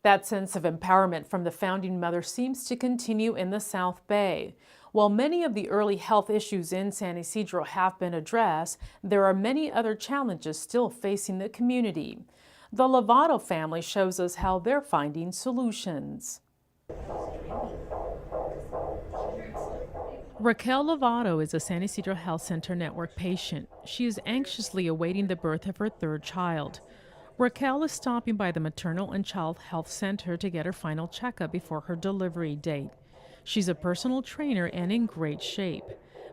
That sense of empowerment from the founding mother seems to continue in the South Bay. While many of the early health issues in San Ysidro have been addressed, there are many other challenges still facing the community. The Lovato family shows us how they're finding solutions. Raquel Lovato is a San Ysidro Health Center Network patient. She is anxiously awaiting the birth of her third child. Raquel is stopping by the Maternal and Child Health Center to get her final checkup before her delivery date. She's a personal trainer and in great shape.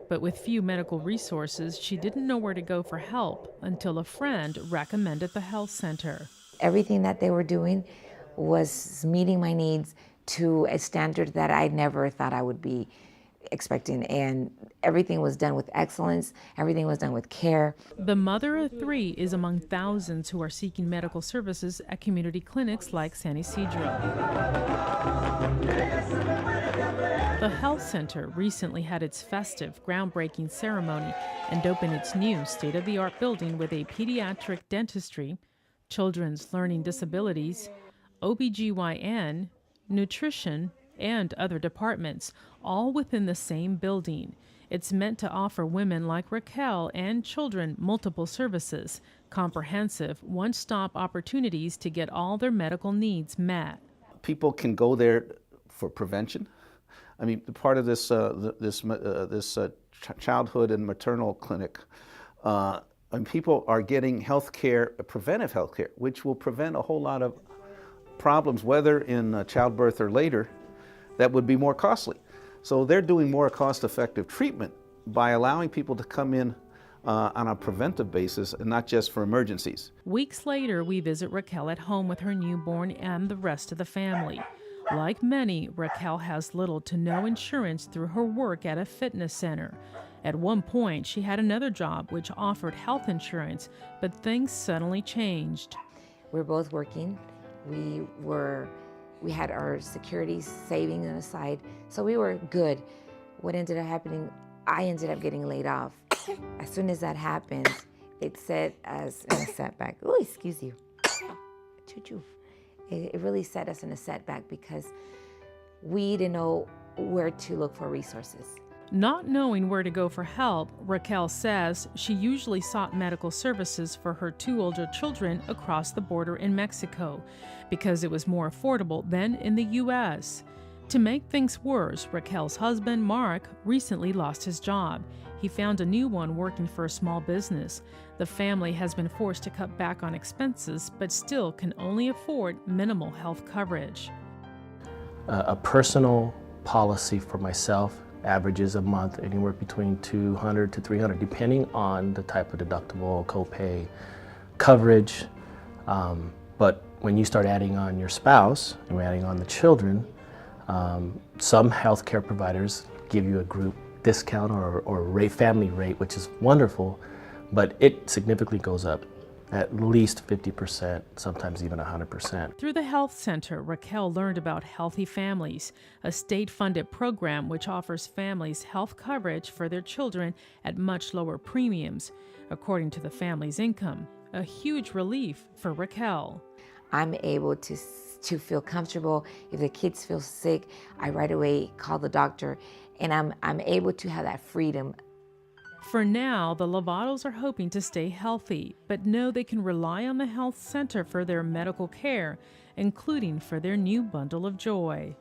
But with few medical resources, she didn't know where to go for help until a friend recommended the health center. Everything that they were doing was meeting my needs to a standard that I never thought I would be expecting, and everything was done with excellence, everything was done with care. The mother of three is among thousands who are seeking medical services at community clinics like San Ysidro. The health center recently had its festive, groundbreaking ceremony and opened its new state-of-the-art building with a pediatric dentistry, children's learning disabilities, OBGYN, nutrition, and other departments, all within the same building. It's meant to offer women like Raquel and children multiple services, comprehensive, one-stop opportunities to get all their medical needs met. People can go there for prevention. I mean, part of this childhood and maternal clinic, and people are getting health care, preventive health care, which will prevent a whole lot of problems, whether in childbirth or later, that would be more costly. So they're doing more cost-effective treatment by allowing people to come in on a preventive basis and not just for emergencies. Weeks later, we visit Raquel at home with her newborn and the rest of the family. Like many, Raquel has little to no insurance through her work at a fitness center. At one point, she had another job which offered health insurance, but things suddenly changed. We're both working. We had our security saving aside, so we were good. What ended up happening, I ended up getting laid off. As soon as that happened, it set us in a setback. Oh, excuse you. Choo-choo. It really set us in a setback because we didn't know where to look for resources. Not knowing where to go for help, Raquel says she usually sought medical services for her two older children across the border in Mexico because it was more affordable than in the U.S. To make things worse, Raquel's husband, Mark, recently lost his job. He found a new one working for a small business. The family has been forced to cut back on expenses, but still can only afford minimal health coverage. A personal policy for myself averages a month anywhere between $200 to $300, depending on the type of deductible, copay, coverage. But when you start adding on your spouse and adding on the children, some healthcare providers give you a group discount or family rate, which is wonderful, but it significantly goes up. At least 50%, sometimes even 100%. Through the health center, Raquel learned about Healthy Families, a state-funded program which offers families health coverage for their children at much lower premiums, according to the family's income. A huge relief for Raquel. I'm able to feel comfortable. If the kids feel sick, I right away call the doctor, and I'm able to have that freedom. For now, the Lovatos are hoping to stay healthy, but know they can rely on the health center for their medical care, including for their new bundle of joy.